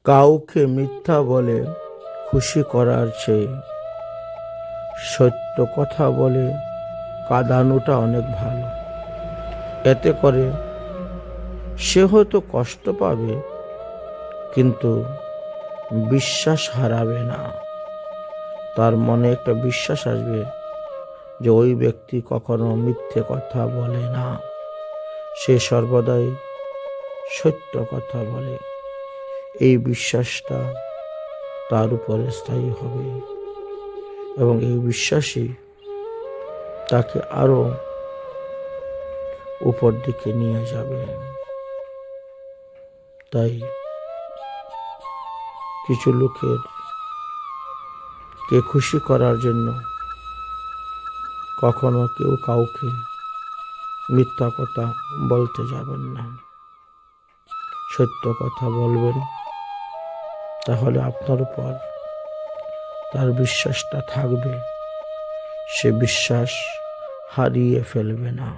কাউকে মিথ্যা বলে খুশি করার চেয়ে সত্য কথা বলে কাঁদানোটা অনেক ভালো। এতে করে সে হয়তো কষ্ট পাবে, কিন্তু বিশ্বাস হারাবে না। তার মনে একটা বিশ্বাস আসবে যে ওই ব্যক্তি কখনো মিথ্যে কথা বলে না, সে সর্বদাই সত্য কথা বলে। এই বিশ্বাসটা তার উপরে স্থায়ী হবে এবং এই বিশ্বাসই তাকে আরো উপর দিকে নিয়ে যাবে। তাই কিছু লোকের কে খুশি করার জন্য কখনো কেউ কাউকে মিথ্যা কথা বলতে যাবেন না, সত্য কথা বলবেন। তাহলে আপনার উপর তার বিশ্বাসটা থাকবে, সে বিশ্বাস হারিয়ে ফেলবে না।